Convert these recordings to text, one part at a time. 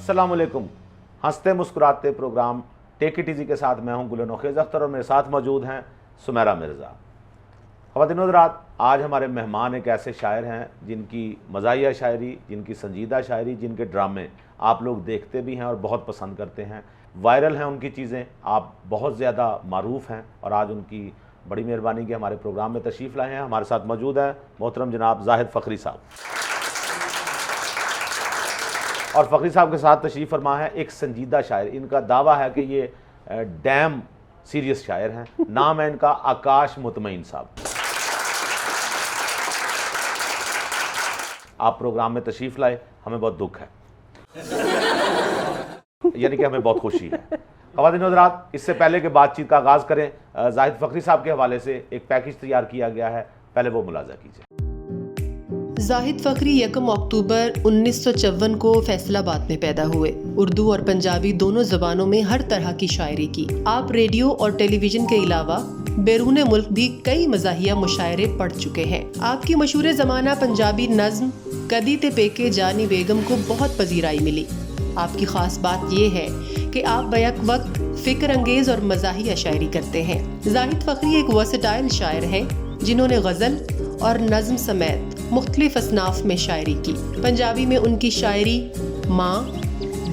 अस्सलामुअलैकुम। हंसते मुस्कुराते प्रोग्राम टेक इट इज़ी के साथ मैं हूं गुल नौखेज़ अख्तर और मेरे साथ मौजूद हैं सुमेरा मिर्ज़ा। ख़वातीन हज़रात, आज हमारे मेहमान एक ऐसे शायर हैं जिनकी मज़ाहिया शायरी, जिनकी संजीदा शायरी, जिनके ड्रामे आप लोग देखते भी हैं और बहुत पसंद करते हैं। वायरल हैं उनकी चीज़ें, आप बहुत ज़्यादा मारूफ़ हैं और आज उनकी बड़ी मेहरबानी कि हमारे प्रोग्राम में तशरीफ़ लाए हैं। हमारे साथ मौजूद है मोहतरम जनाब जाहिद फ़खरी साहब, और फ़खरी साहब के साथ तशरीफ़ फरमा है एक संजीदा शायर। इनका दावा है कि ये डैम सीरियस शायर हैं। नाम है इनका आकाश मुतमईन साहब। आप प्रोग्राम में तशरीफ़ लाए, हमें बहुत दुख है, यानी कि हमें बहुत खुशी है। ख़वातीन हज़रात, इससे पहले कि बातचीत का आगाज़ करें, जाहिद फ़खरी साहब के हवाले से एक पैकेज तैयार किया गया है, पहले वो मुलाज़ा कीजिए। जाहिद फ़खरी 1 अक्टूबर 1954 को फैसलाबाद में पैदा हुए। उर्दू और पंजाबी दोनों ज़बानों में हर तरह की शायरी की। आप रेडियो और टेलीविज़न के अलावा बैरून मुल्क भी कई मज़ाहिया मुशायरे पढ़ चुके हैं। आपकी मशहूर ज़माना पंजाबी नज़्म कदी ते पेके जानी बेगम को बहुत पजीराई मिली। आपकी ख़ास बात यह है कि आप बैक वक्त फ़िक्र अंगेज़ और मज़ाहिया शायरी करते हैं। जाहिद फ़खरी एक वर्सेटाइल शायर है जिन्होंने गज़ल और नज़्म समेत मुख्तलिफ असनाफ में शायरी की। पंजाबी में उनकी शायरी माँ,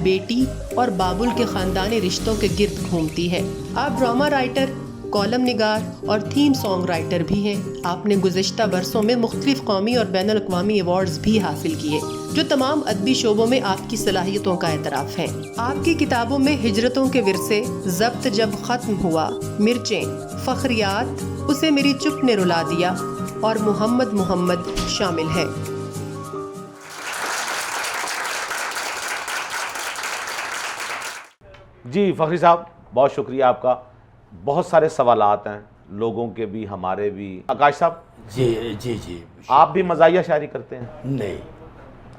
बेटी और बाबुल के ख़ानदानी रिश्तों के गिर्द घूमती है। आप ड्रामा राइटर, कॉलम निगार और थीम सॉन्ग राइटर भी हैं। आपने गुज़िश्ता बरसों में मुख्तलिफ कौमी और बैनुल अक़वामी अवार्ड्स भी हासिल किए, जो तमाम अदबी शोबों में आपकी सलाहियतों का एतराफ़ है। आपकी किताबों में हिजरतों के विरसे, ज़ब्त जब ख़त्म हुआ, मिर्चें, फ़ख्रियात, उसे मेरी चुप ने रुला दिया और मोहम्मद मोहम्मद शामिल है। जी फ़खरी साहब, बहुत शुक्रिया आपका। बहुत सारे सवालात हैं, लोगों के भी हमारे भी। आकाश साहब जी जी जी, आप भी मज़ाहिया शायरी करते हैं? नहीं,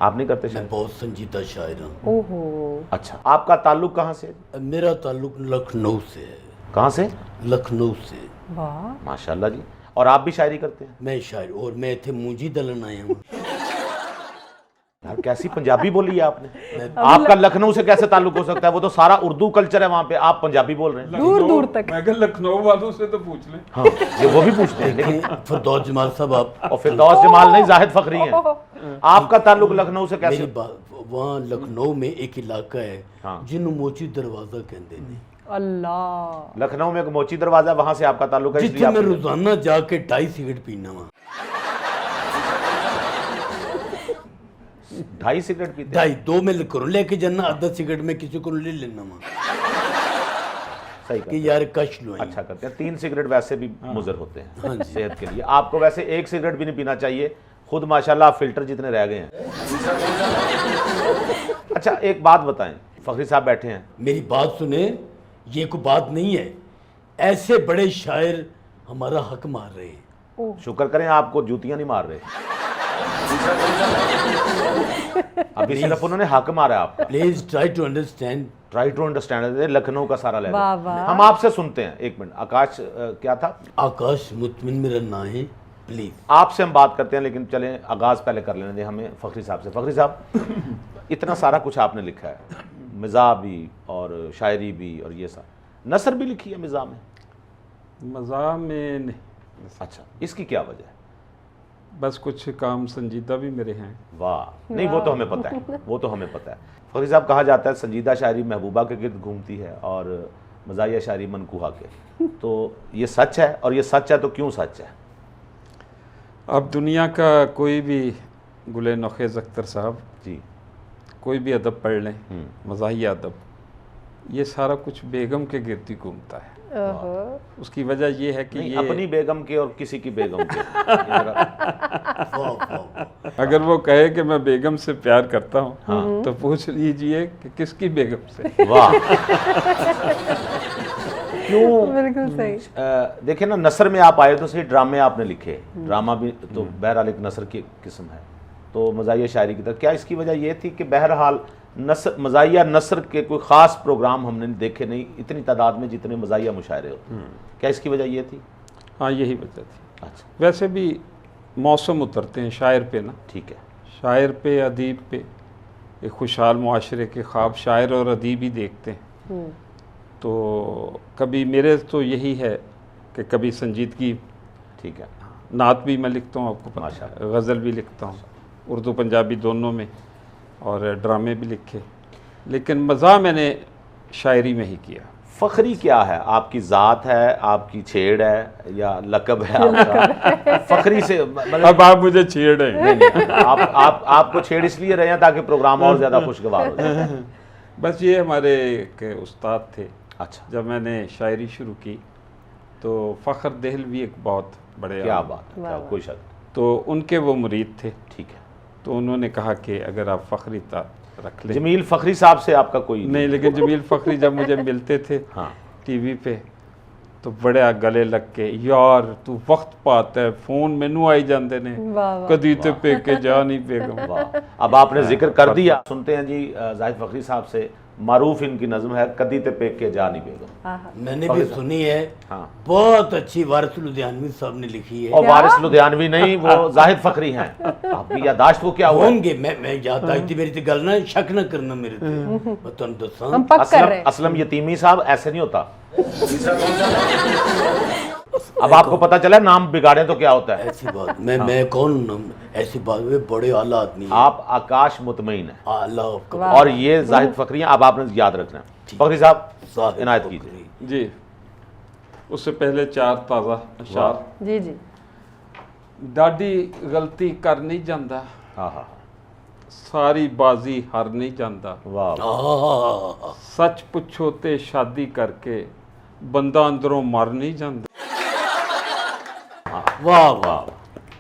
आप नहीं करते मैं शायरी? बहुत संजीदा शायर हूँ। ओहो, अच्छा, आपका ताल्लुक कहाँ से? मेरा ताल्लुक लखनऊ से है। कहाँ से? लखनऊ से। वाह, माशाल्लाह जी। और आप भी शायरी करते हैं? मैं शायर, और मैं थे मुंजी दलन आया हूँ। यार कैसी पंजाबी बोली है आपने। आपका लखनऊ से कैसे ताल्लुक हो सकता है? वो तो सारा उर्दू कल्चर है वहाँ पे, आप पंजाबी बोल रहे हैं। दूर दूर तक। मैं कहा लखनऊ वालों से तो पूछ लें। हाँ, ये वो भी पूछते हैं, लेकिन फिरदौस जमाल साहब आप, और फिरदौस जमाल नहीं, जाहिद फ़खरी हैं। आपका ताल्लुक लखनऊ से कैसे? मेरी बात, वहाँ लखनऊ में एक इलाका है हाँ। जिन्हों मोची दरवाजा कहते हैं। अल्लाह, लखनऊ में एक मोची दरवाजा, वहाँ से आपका ताल्लुक है, इसलिए जिससे मैं आप रोजाना जाके 2.5 सिगरेट पीना वहाँ। 2.5 सिगरेट पीते हैं? 2.5, 2 में करूँ लेके जाना, आधा सिगरेट में किसी को ले लेना वहाँ, सही कि करते हैं, यार कश लो। अच्छा करते हैं। 3 सिगरेट वैसे भी मुज़र होते हैं हाँ जी। सेहत के लिए। आपको वैसे 1 सिगरेट भी नहीं पीना चाहिए, खुद माशाल्लाह आप फिल्टर जितने रह गए हैं। अच्छा, एक बात बताएं, फ़खरी साहब बैठे हैं, मेरी बात सुने, ये कोई बात नहीं है, ऐसे बड़े शायर हमारा हक मार रहे हैं। शुक्र करें आपको जूतियां नहीं मार रहे। अभी सिर्फ उन्होंने हक मारा है आपका। Please try to understand. Try to understand. Lucknow का सारा लेवल वाह, वाह। हम आपसे सुनते हैं। एक मिनट, आकाश क्या था? आकाश मुतमिन मेरा नाम है, प्लीज। आपसे हम बात करते हैं, लेकिन चलें आगाज पहले कर लेने दें हमें फ़खरी साहब से। फ़खरी साहब, इतना सारा कुछ आपने लिखा है, मिज़ाह भी और शायरी भी, और ये सब नसर भी लिखी है मिज़ाह में? मज़ाक में नहीं, अच्छा, इसकी क्या वजह है? बस कुछ काम संजीदा भी मेरे हैं। वाह, नहीं वो तो हमें पता है, वो तो हमें पता है। फ़खरी साहब, कहा जाता है संजीदा शायरी महबूबा के गिर्द घूमती है और मज़ाहिया शायरी मनकूहा के। तो ये सच है, और ये सच है तो क्यों सच है? अब दुनिया का कोई भी, गुले नौखेज़ अख्तर साहब, जी, कोई भी अदब पढ़ लें, मज़ाहिया अदब, ये सारा कुछ बेगम के गिर्द ही घूमता है। उसकी वजह ये है कि नहीं, ये अपनी बेगम के और किसी की बेगम के। अगर वो कहे कि मैं बेगम से प्यार करता हूँ, तो पूछ लीजिए कि किसकी बेगम से। वाह, क्यों? बिल्कुल सही। देखिए ना, नसर में आप आए तो सही, ड्रामे आपने लिखे, ड्रामा भी तो बहरहाल एक नसर की किस्म है, तो मज़ाहिया शायरी की तरह। क्या इसकी वजह ये थी कि बहरहाल नसर, मज़ाहिया नसर के कोई ख़ास प्रोग्राम हमने देखे नहीं इतनी तादाद में जितने मज़ाहिया मुशायरे होते हैं? क्या इसकी वजह ये थी? हाँ, यही वजह थी। अच्छा, वैसे भी मौसम उतरते हैं शायर पे ना, ठीक है। शायर पे, अदीब पे एक खुशहाल मुआशरे के ख्वाब शायर और अदीब ही देखते हैं। तो कभी मेरे तो यही है कि कभी संजीदगी, ठीक है। नात भी मैं लिखता हूँ, आपको पता माशा है, गज़ल भी लिखता हूँ, उर्दू पंजाबी दोनों में, और ड्रामे भी लिखे, लेकिन मज़ा मैंने शायरी में ही किया। फ़ख्री क्या है? आपकी ज़ात है, आपकी छेड़ है, या लकब है आपका? फ़ख्री से मतलब अब आप मुझे छेड़ हैं। नहीं, नहीं, आपको छेड़ इसलिए रहे हैं ताकि प्रोग्राम और ज़्यादा खुशगवार हो जाए। बस ये हमारे एक उस्ताद थे, अच्छा, जब मैंने शायरी शुरू की तो फ़ख्र देहलवी एक बहुत बड़े क्या आलिम, बात है, क्या कोई शक। तो उनके वो मुरीद थे, ठीक है। तो उन्होंने कहा कि अगर आप फ़ख्री रख लें। जमील फ़ख्री साहब से आपका कोई नहीं, लेकिन जमील फ़ख्री जब मुझे मिलते थे हाँ, टीवी पे, तो बड़े गले लग के, यार तू वक्त पाता है, फ़ोन मैनू आई जाते ने, कदी ते पेके जा नहीं बेगम। वाह। अब आपने जिक्र कर दिया, सुनते हैं जी जाहिद फ़ख्री साहब से। मारूफ इनकी नज़म है, कदी ते पेक के जा नहीं बेगम। मैंने भी सुनी है, हाँ। बहुत अच्छी, वारिस लुधियानवी साहब ने लिखी है। और वारिस लुधियानवी नहीं, वो जाहिद फ़ख्री हैं। आपकी यादाश्त को क्या हुआ? होंगे, मैं याद आई थी मेरी, गल ना शक ना करना मेरे ते, मैं तुम दसा। हम पक कर रहे हैं। असलम यतीमी साहब ऐसे नहीं होता। अब आपको पता चला नाम बिगाड़े तो क्या होता है। ऐसी बात, मैं कौन हूं? ऐसी बात, वे बड़े आला आदमी हैं। आप आकाश मुतमईन है, आला आपका और ये जाहिद फ़ख्री हैं। अब आपने याद रखना है। फ़ख्री साहब इनायत कीजिए जी। उससे पहले 4 ताज़ा अशार। जी जी। डाडी गलती कर नहीं जाता, हाँ हाँ, सारी बाजी हार नहीं जाता, वाह। सच पुछो ते शादी करके बंदा अंदरों मर नहीं जाता। वाह वाह,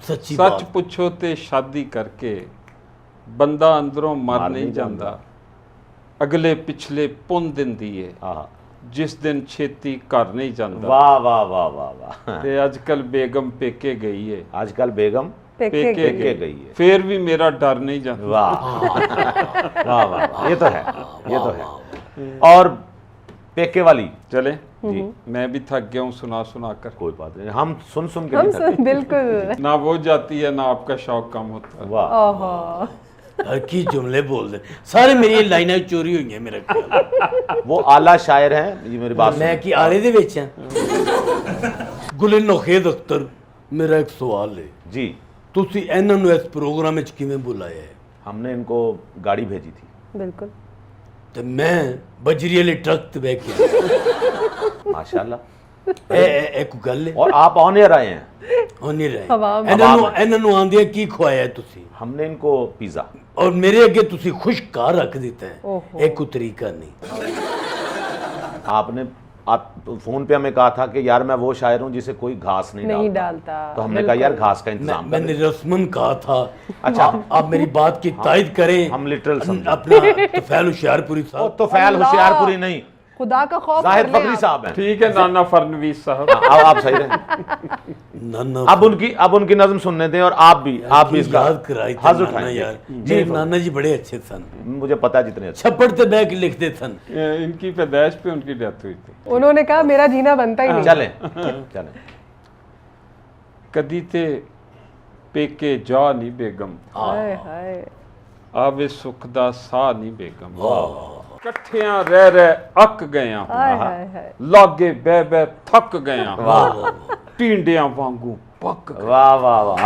सच्ची सच बात। पुछो ते शादी करके बंदा अंदरों मर नहीं जाता, अगले पिछले पुन दिंदी है, हाँ, जिस दिन छेती कर नहीं जाता। वाह वाह वाह वाह वाह। ते अजकल बेगम पेके गई है, आजकल बेगम पेके पेके गई। के गई है। फिर भी मेरा डर नहीं जाता। वाह वाह वाह, ये तो है, ये तो है। और पेके वाली चले जी, मैं भी थक गया हूँ सुना सुना कर। कोई बात नहीं, हम सुन सुन के हम नहीं थके। बिल्कुल। ना वो जाती है ना आपका शौक कम होता है। वाह। ओहो। हर की जुमले बोल दे सारे, मेरी ये लाइनें चोरी हुई हैं मेरा ख्याल। वो आला शायर हैं, ये मेरी बात मैं सुनो। कि आले दे विच हां। गुलिन नौखेद अख्तर, मेरा एक सवाल है, जी, तुसी इन्हां नूं इस प्रोग्राम विच किवें बुलाया है? हमने इनको गाड़ी भेजी थी। बिल्कुल। ते मैं बजरी वाले ट्रक ते बैठ के माशाल्लाह। ए कोई गल है? और आप ऑन एयर आए हैं। हो नहीं रहे। हवा में। इन्हां नूं आंदियां की खवाया है तुसी? हमने इनको पिज़्ज़ा। और मेरे अगे तुसी खुश कार रख देता है, ओहो। एक कोई तरीका नहीं। आपने आप फोन पे हमें कहा था कि यार मैं वो शायर हूँ जिसे कोई घास नहीं नहीं डालता। डालता। तो हमने कहा यार घास का इंतजाम कर मैंने रस्मन कहा था। अच्छा। आप मेरी बात की तायद करें। हम लिटरल समझे। अपना तफैल होशियारपुरी ओ, साहब। तो फैल होशियारपुरी नहीं, खुदा का खौफ जाहिद कर लें फ़ख्री आप। साहब हैं। ठीक है नाना फरनवीस साहब। हाँ, अब आप सही रहे। नाना अब उनकी नज़म सुनने दें, और आप भी इसका याद कराई थी हज़ नाना उठाएंगे। यार। जी मेरे नाना जी बड़े अच्छे सन, मुझे पता है जितने अच्छे। छप्पड़ ते बैठ के लिखते सन। इनकी पैदाइश पे उनकी डेथ हुई थी। उन्होंने कहा मेरा जीना बनता ही नहीं। चलें चलें। कदी ते पेके जा नहीं बेगम, हाय हाय। आवे सुख दा सा नहीं बेगम, कट्ठियां रह रह अक गया हूं, हाय हाय हाय। लागे बह बह थक गया हूं, टींडियां वांगू पक गया, वाह वाह वाह।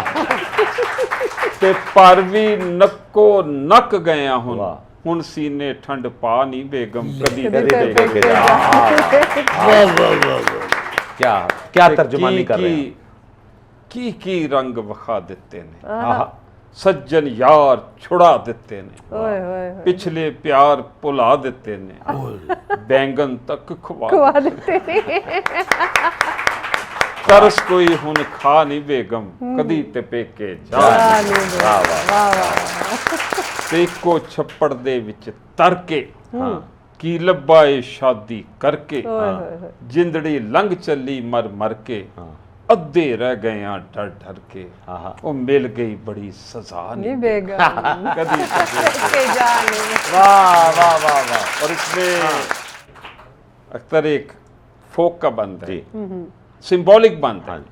ते पर भी नक्को नक गया हूं, वाह। हुन सीने ठंड पा नहीं बेगम, कदी कदी ते पे पेके जा। वाह वाह वाह वाह। क्या क्या तर्जुमानी कर रहे हैं। की रंग वखा देते ने, आहा, सज्जन यार छुड़ा देते ने, ओए ओए ओए। पिछले प्यार भुला देते ने, बैंगन तक खवा खुआ देते नहीं। तरस कोई हुन खा नहीं बेगम, कदी ते पेके जा वाह नहीं बे। वाह वाह। वाह वाह। ते को छप्पड़ दे विच तर के, हाँ, की लब्बा ए शादी करके, ओए ओए ओए। जिंदड़ी लंघ चली मर मर के, हाँ, अद्धे रह गए हैं डर डर के, आहा। वो मिल गई बड़ी सजा नहीं नहीं बेगम। कदी ते पेके। के जाने। वाह वाह वाह वाह। और इसमें अख्तर एक फोक का बंद है, जी, सिंबॉलिक बंद हाँ है, जी।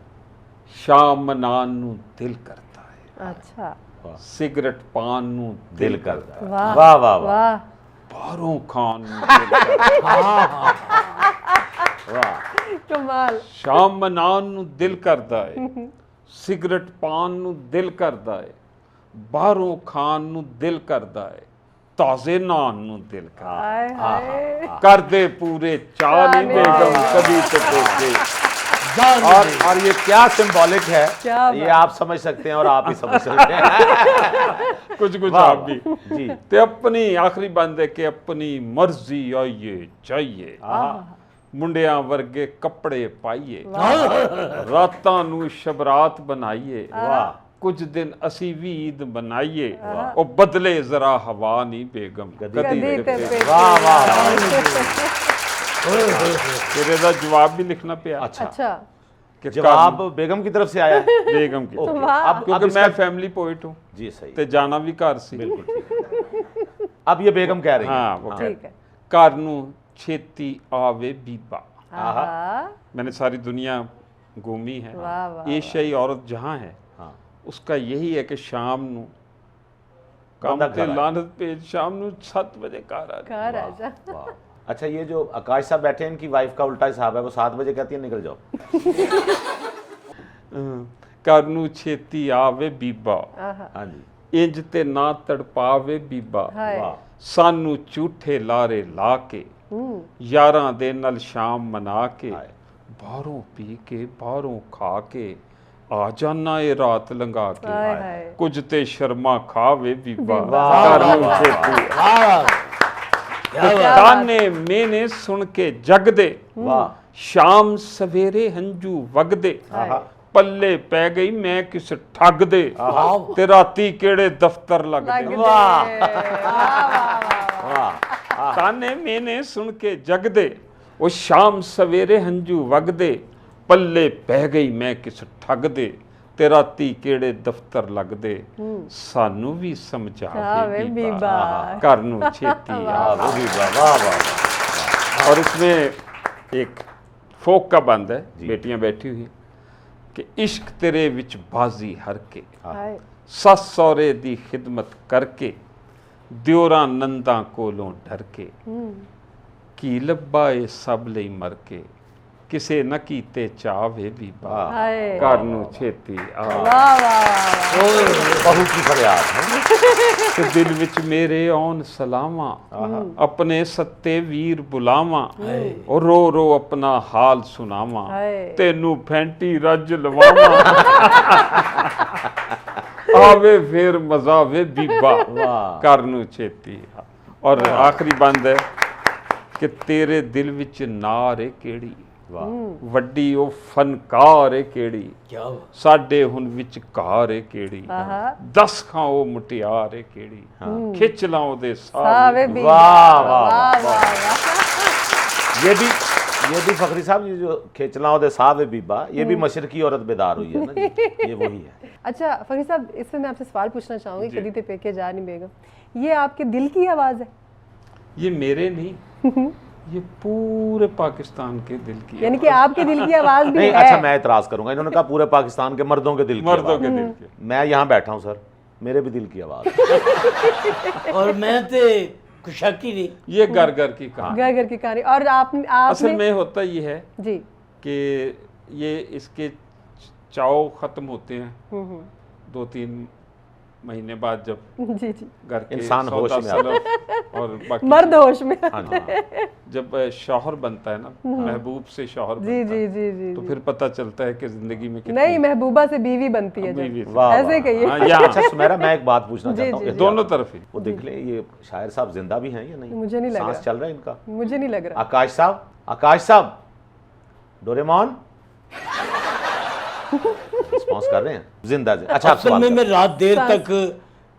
शाम मनान नू दिल करता है, अच्छा। सिगरेट पान नू दिल करदा है। वाह वाह वाह वाह वाह बाहरों खान नू दिल करदा है। वाह कमाल शाम मनान नू दिल करदा है, सिगरेट पान नू दिल करदा है, बाहरों खान नू दिल करदा है, ताजे नान नू दिल करदा हाय हाय है। कर दे पूरे चाली बेगम कभी तो देखे। और ये क्या सिंबॉलिक है, क्या ये आप समझ सकते हैं और आप ही समझ सकते हैं। कुछ कुछ वाह, आप भी जी ते अपनी आखिरी बंद है कि अपनी मर्जी आइए चाहिए, मुंडिया वर्गे कपड़े पाइए, रातां नू शबरात बनाइए, वाह कुछ दिन असी भी ईद बनाइए, ओ बदले जरा हवा नहीं बेगम कदी कदी ते रखे। पे वाह वाह वाह। तेरे दा जवाब भी लिखना पिया अच्छा अच्छा कि जवाब बेगम की तरफ से आया है। बेगम की, ओके, वाह। अब क्योंकि इसका- मैं फैमिली पोइट हूँ जी सही ते जाना भी घर सी। बिल्कुल ठीक है। अब ये बेगम कह रही है। हाँ, वो कह ठीक है घर नू छेती आवे बीबा। आहा मैंने सारी दुनिया घूमी है, वाह, वाह, एशियाई औरत जहाँ है हाँ उसका यही है कि शाम नू काम बंदा ते घर आए। लानत पे शाम नू 7 बजे घर आ जाए। घर आजा वाह। अच्छा ये जो आकाश साहब बैठे हैं इनकी वाइफ का उल्टा हिसाब है, वो 7 बजे कहती है निकल जाओ। घर नू छेती आवे बीबा, आहा हाँ जी इंज ते ना तड़पावे बीबा, हाय वाह सानू झूठे लारे ला के, यारां दे नल शाम मना के, हाय। बाहरों पी के बाहरों खा के, आ जाना ए रात लंघा के, हाय हाय कुछ ते शर्मा खावे बीबा, वाह, घर नू वाह, छेती ताने मेने सुन के जग दे, वाह शाम सवेरे हंजू वग दे, आहा पल्ले पै गई मैं किस ठग दे, आहा ते राती केड़े दफ्तर लग लग दे। दे वाह वाह वाह ताने मेने सुन के जग दे, वो शाम सवेरे हंजू वग दे, पल्ले पै गई मैं किस ठग दे, ते राती केड़े दफ्तर लग दे, सानू भी समझावे चावे बीबा, बीबा घर नू छेती आ। वो भी वाह वाह वाह। और इसमें एक फोक का बंद है, बेटियां बैठी हुई कि इश्क तेरे विच बाजी हर के, हाय सस सौरे दी खिदमत करके, दियोरां नंदा कोलों डर के, की लब्बा ए सब लई मर के, किसे न कीते चावे बीबा, हाय घर नू छेती आ। वाह वाह बहू की फरियाद है। ते दिल विच मेरे औन सलामा, अपने सत्ते वीर बुलावा, और रो रो अपना हाल सुनावा, हाय तेनू फैंटी रज लवावा, आवे फिर मजा वे बीबा, वाह घर नू छेती आ। और आखिरी बंद है कि तेरे दिल विच नार है केड़ी, वाह ਵੱਡੀ ਉਹ ਫਨਕਾਰ ਏ ਕਿਹੜੀ, क्या हुआ? ਸਾਡੇ ਹੁਣ ਵਿਚਕਾਰ ਏ ਕਿਹੜੀ, आहा ਦਸ ਖਾਂ ਉਹ ਮੁਟਿਆਰ ਏ ਕਿਹੜੀ, ਖਿੱਚ ਲਾਂ ਉਹਦੇ सावे ਸਾਵੇ। बीबा वाह, वाह, वाह वाह ये भी फखरी साहब ये जो खेचलाओं दे साहब बीबा ये भी मशरकी औरत बेदार हुई है ना जी, ये वही है। अच्छा फरीद साहब इसमें मैं आपसे सवाल पूछना चाहूंगी, कदी ते पेके जा नहीं बेगम, ये आपके दिल की आवाज है ये मेरे नहीं, ये पूरे पाकिस्तान के दिल की यानी कि आपके दिल की आवाज भी नहीं है। अच्छा मैं इतराज करूंगा, इन्होंने कहा पूरे पाकिस्तान के मर्दों के दिल की मर्दों आवाज़। के दिल के। मैं यहाँ बैठा हूँ सर, मेरे भी दिल की आवाज। और मैं तो कुछ शक ही नहीं। ये घर घर की कहानी। घर घर की कहानी। और असल आपने में होता ये है जी कि ये इसके चाव खत्म होते हैं 2-3 महीने बाद, जब जी जी घर के इंसान होश में आता सौदा और बाकी मर्द होश में। हाँ जी जब शौहर बनता है ना, महबूब से शौहर जी बनता जी है, जी जी तो जी। फिर पता चलता है कि जिंदगी में कितनी नहीं महबूबा से बीवी बनती है बीवी जब, थी। वाह, ऐसे वाह। कहिए। हाँ, यहाँ अच्छा सुमेरा मैं एक बात पूछना जी, चाहता जी, हूँ, जी। दोनों तरफ ही। वो देख लें ये शायर साहब जिंदा भी हैं या नहीं? मुझे नहीं लग सांस रहा। चल रहा है इनका। मुझे नहीं लग रहा। आकाश साहब डोरेमोन रिस्पॉन्स कर रहे हैं जिंदा अच्छा आप असल सवाल में करें। मैं रात देर तक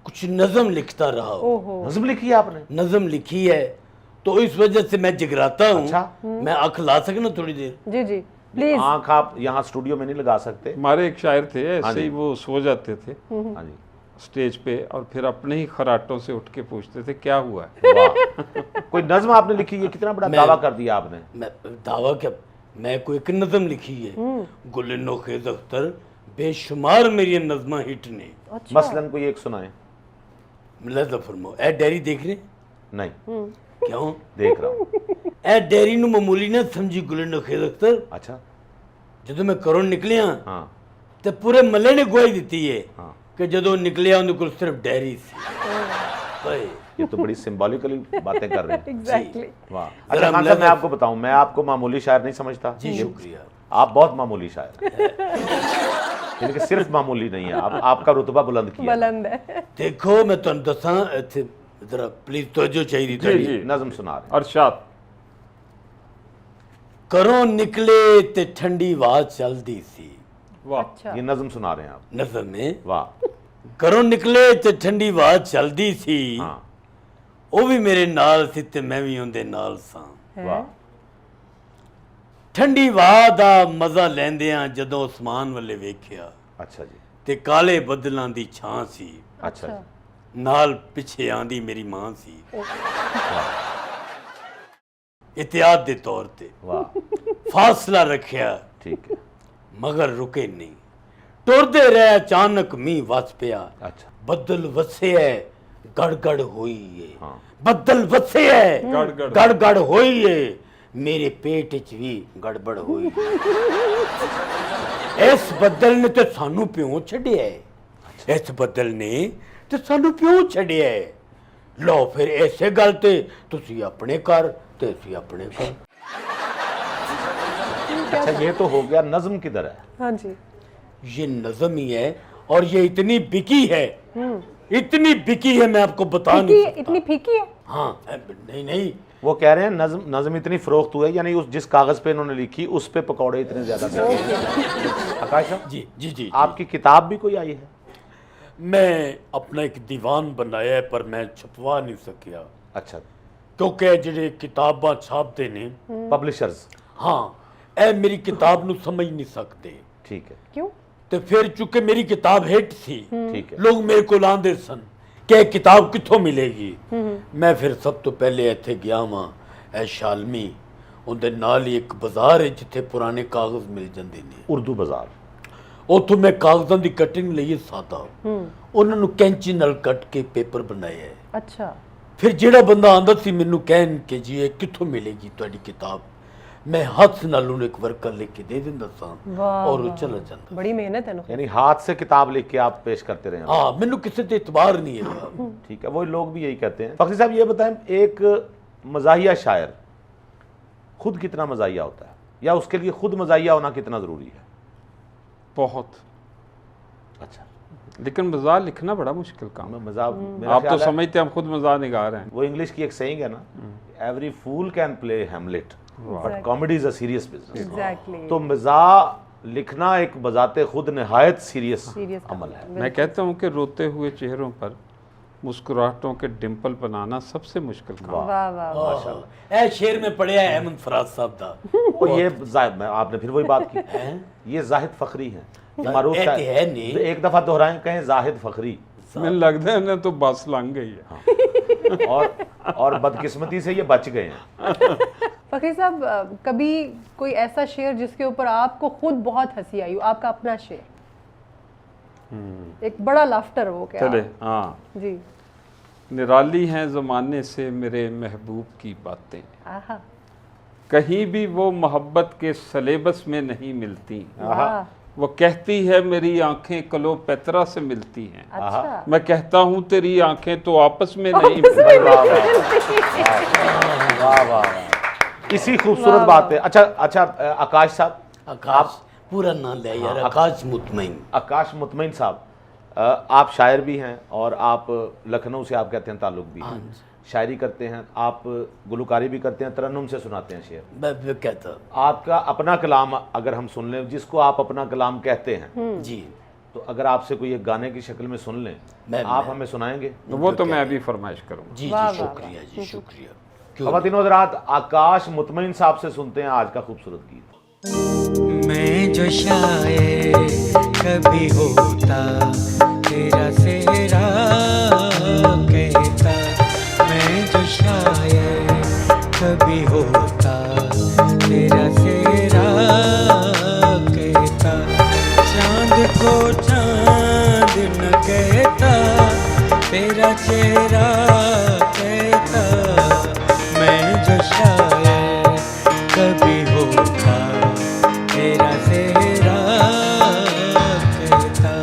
कुछ नज़म लिखता रहा हूँ। ओहो नज़्म लिखी है आपने? नज़म लिखी है तो इस वजह से मैं जगराता हूँ। अच्छा। मैं आँख ला सकना थोड़ी देर। जी जी प्लीज। आंख आप यहाँ स्टूडियो में नहीं लगा सकते। हमारे एक शायर थे, हाँ ऐसे जी। ही वो सो जाते थे हाँ जी स्टेज पे, और फिर अपने ही खराटों से उठ के पूछते थे क्या हुआ है। वाह कोई नज़्म आपने लिखी है, कितना बड़ा दावा कर दिया आपने। मैं दावा क्या, मैं कोई एक नज़म लिखी है। गुलनो के दफ्तर बेशुमार मेरी नज़मा हिट ने। अच्छा मसलन कोई एक सुनाए। लज़्ज़त फरमाओ, ए डेरी देख रहे नहीं, क्यों? देख रहा हूँ। ए डेरी नू मामूली ना समझी गुलन खेद अख्तर। अच्छा, ਜਦੋਂ मैं घरों निकलिया हाँ तो पूरे मल्ले ने गवाही दी है हाँ, कि ਜਦੋਂ निकलिया उन्हें को सिर्फ डेरी सी। ओए, ये तो बड़ी सिंबॉलिकली बातें कर रहे हैं। एग्जैक्टली वाह। अच्छा खान साहब, मैं आपको बताऊं, मैं आपको मामूली शायर नहीं समझता। जी शुक्रिया। आप बहुत मामूली शायर हैं। यानी कि सिर्फ मामूली नहीं है, आपका रुतबा बुलंद किया है। बुलंद है। देखो मैं तुम दसा इत्थे जरा प्लीज तवज्जो चाहिए जी तुहाडी। जी नज़म सुना रहे हैं। अरशाद घरों निकले ते ठंडी हवा चलदी सी। वाह अच्छा ये नज़म सुना रहे हैं आप। नज़म में वाह। घरों निकले ते ठंडी हवा चलदी सी, हाँ, ਉਹ ਵੀ ਮੇਰੇ ਨਾਲ ਸੀ ਤੇ ਮੈਂ ਵੀ ਉਹਦੇ ਨਾਲ ਸਾਂ। वाह। ਠੰਡੀ ਹਵਾ ਦਾ ਮਜ਼ਾ ਲੈਂਦਿਆਂ ਜਦੋਂ ਅਸਮਾਨ ਵੱਲੇ ਵੇਖਿਆ अच्छा जी, ਤੇ ਕਾਲੇ ਬੱਦਲਾਂ ਦੀ ਛਾਂ ਸੀ, अच्छा जी, ਨਾਲ ਪਿੱਛੇ ਆਂਦੀ ਮੇਰੀ ਮਾਂ ਸੀ। ਇਤਿਆਦ ਦੇ ਤੌਰ ਤੇ वाह। ਫਾਸਲਾ ਰੱਖਿਆ ठीक है। ਮਗਰ ਰੁਕੇ ਨਹੀਂ। ਟੁਰਦੇ ਰਹੇ ਅਚਾਨਕ ਮੀਂਹ ਵਸ ਪਿਆ। अच्छा, ਬੱਦਲ ਵਸਿਆ ਗੜਗੜ ਹੋਈ ਏ। हाँ, ਬੱਦਲ ਵਸਿਆ ਗੜਗੜ। ਗੜਗੜ ਹੋਈ ਏ। ਮੇਰੇ ਪੇਟ 'ਚ ਵੀ ਗੜਬੜ ਹੋਈ। ਇਸ ਬੱਦਲ ਨੇ ਤੇ ਸਾਨੂੰ ਪਿਓ ਛੱਡਿਆ ਹੈ। ਇਸ ਬੱਦਲ ਨੇ ਤੇ ਸਾਨੂੰ ਪਿਓ ਛੱਡਿਆ ਹੈ। ਲਓ ਫਿਰ ਐਸੇ ਗੱਲ ਤੇ ਤੁਸੀਂ ਆਪਣੇ ਘਰ ਤੇ ਅਸੀਂ ਆਪਣੇ ਘਰ। अच्छा ये तो हो गया। नज़म किधर है? हाँ जी ये नज़म ही है और ये इतनी बिकी है, इतनी बिकी है मैं आपको बता नहीं फीकी सकता। इतनी फीकी है। हाँ नहीं नहीं वो कह रहे हैं नज़म इतनी फरोख्त हुई है, यानी उस जिस कागज़ पे इन्होंने लिखी उस पे पकौड़े इतने ज़्यादा थे। आकाश साहब, जी जी जी, आपकी किताब भी कोई आई है? मैं अपना एक दीवान बनाया है पर मैं छपवा नहीं सकिया अच्छा, क्योंकि ਜਿਹੜੇ ਕਿਤਾਬਾਂ ਛਾਪਦੇ ਨੇ पब्लिशर्स। ਹਾਂ ਇਹ ਮੇਰੀ ਕਿਤਾਬ ਨੂੰ ਸਮਝ नहीं सकते ठीक है, क्यों? ਤੇ ਫਿਰ ਚੁੱਕੇ ਮੇਰੀ ਕਿਤਾਬ ਹਿੱਟ ਸੀ, ठीक है। ਲੋਕ ਮੇਰੇ ਕੋਲ ਆਂਦੇ ਸਨ ਕਿ ਇਹ ਕਿਤਾਬ ਕਿੱਥੋਂ ਮਿਲੇਗੀ। ਮੈਂ ਫਿਰ ਸਭ ਤੋਂ ਪਹਿਲੇ ਇੱਥੇ ਗਿਆ ਵਾਂ ਇਹ ਸ਼ਾਲਮੀ, ਉਹਦੇ ਨਾਲ ਹੀ ਇੱਕ ਬਾਜ਼ਾਰ ਹੈ ਜਿੱਥੇ ਪੁਰਾਣੇ ਕਾਗਜ਼ ਮਿਲ ਜਾਂਦੇ ਨੇ। उर्दू बाजार। ਉੱਥੋਂ ਮੈਂ ਕਾਗਜ਼ਾਂ ਦੀ ਕਟਿੰਗ ਲਈ ਹੈ ਸਾਦਾ, ਉਹਨਾਂ ਨੂੰ ਕੈਂਚੀ ਨਾਲ ਕੱਟ ਕੇ ਪੇਪਰ ਬਣਾਇਆ ਹੈ। अच्छा ਫਿਰ ਜਿਹੜਾ ਬੰਦਾ ਆਂਦਾ ਸੀ ਮੈਨੂੰ ਕਹਿਣ ਕਿ ਜੀ ਇਹ ਕਿੱਥੋਂ ਮਿਲੇਗੀ ਤੁਹਾਡੀ ਕਿਤਾਬ, ਮੈਂ ਹੱਥ ਨਾਲ ਉਹਨੂੰ ਇੱਕ ਵਰਕਾ ਲਿਖ ਕੇ ਦੇ ਦਿੰਦਾ ਸਾਂ वाह ਔਰ ਉਹ वाह। ਚਲਾ ਜਾਂਦਾ। बड़ी मेहनत है ना। यानी हाथ से किताब लिख के आप पेश करते रहे हैं। हाँ ਮੈਨੂੰ ਕਿਸੇ ਤੇ ਇਤਬਾਰ नहीं है। ठीक है, वो लोग भी यही कहते हैं। फखरी साहब ये बताएं, एक मज़ाहिया शायर खुद कितना मज़ाहिया होता है, या उसके लिए खुद मज़ाहिया होना कितना ज़रूरी है? बहुत। अच्छा, लेकिन मज़ाक लिखना बड़ा मुश्किल काम है। मज़ाक आप तो समझते हैं हम खुद मज़ाक निगार हैं। वो इंग्लिश की एक सेइंग है ना, every fool can play Hamlet but comedy is a serious business. Exactly तो मज़ाक लिखना एक बजाते खुद नहायत सीरियस Serious अमल है। मैं कहता हूँ कि रोते हुए चेहरों पर मुस्कुराहटों के डिम्पल बनाना सबसे मुश्किल काम है। वाह वाह वाह। माशाल्लाह ਇਹ ਸ਼ੇਰ में पढ़िया है अहमद फराज साहब दा। और ये आपने फिर वही बात की, ये जाहिद फखरी हैं, ये मारूफ ਇਹ शायर। ਤੇ ਹੈ ਨਹੀਂ। एक दफ़ा दोहराएं, कहें जाहिद फखरी। मैंने लगता है ना तो बस लंघ गई है। और बदकिस्मती से ये बच गए हैं। फखरी साहब कभी कोई ऐसा शेर जिसके ऊपर आपको खुद बहुत हंसी आई हो, आपका अपना शेर, एक बड़ा लाफ्टर हो क्या? चले हाँ। जी निराली हैं ज़माने से मेरे महबूब की बातें, आहा कहीं भी वो मोहब्बत के सलेबस में नहीं मिलती। वाह वो कहती है मेरी आंखें क्लोपेत्रा से मिलती हैं, अच्छा मैं कहता हूँ तेरी आंखें तो आपस में नहीं मिलती। वाह वाह वाह वाह वाह वाह। इसी खूबसूरत बात पे अच्छा आकाश साहब, आकाश पूरा नाम ले यार, आकाश मुतमईन। आकाश मुतमईन साहब, आप शायर भी हैं और आप लखनऊ से आप कहते हैं ताल्लुक़ भी है, शायरी करते हैं, आप गुलकारी भी करते हैं, तरन्नुम से सुनाते हैं शेर। मैं कहता आपका अपना कलाम अगर हम सुन लें, जिसको आप अपना कलाम कहते हैं, जी, तो अगर आपसे कोई एक गाने की शक्ल में सुन लें, आप हमें सुनाएंगे? तो वो तो मैं अभी फरमाइश करूँगा। जी वाह, जी वाह, शुक्रिया जी शुक्रिया। क्यों ख़वातीन और हज़रात, आकाश मुतमईन साहब से सुनते हैं आज का खूबसूरत गीत। मैं जो शायर कभी होता तेरा सेहरा कहता, मैं जो शायर कभी होता तेरा सेहरा कहता, चांद चेहरा कहता, मैं जो शायर कभी होता तेरा चेहरा कहता।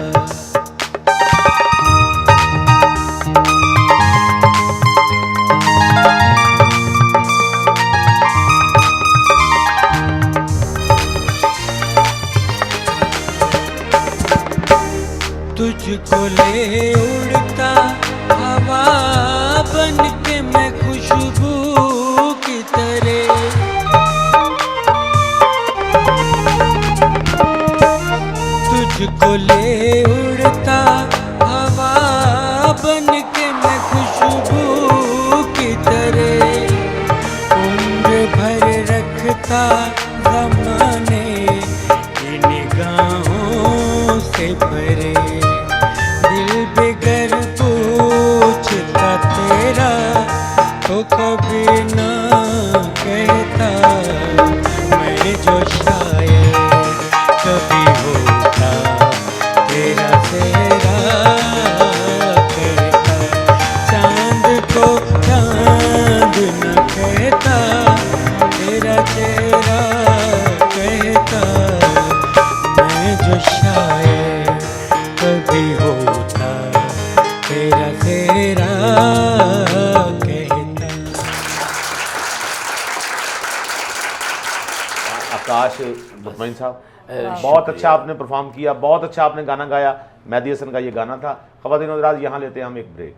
तुझको ले उड़ता हवा बन के मैं खुशबू की तरह, तुझको ले उड़ता हवा बन के मैं खुशबू की तरह, उम्र भर रखता ज़माने की निगाहों से परे, दिल बेगर पूछता तेरा तो कभी ना कहता, मैं जो शायर कभी होता तेरा चेहरा कहता, चांद को चांद न कहता तेरा चेहरा कहता, मैं जो शायर कभी होता तेरा चेहरा कहता। आकाश मुतमईन साहब, बहुत अच्छा आपने परफॉर्म किया, बहुत अच्छा आपने गाना गाया। मेहदी हसन का ये गाना था। ख़वातीन और हज़रात, यहाँ लेते हैं हम एक ब्रेक।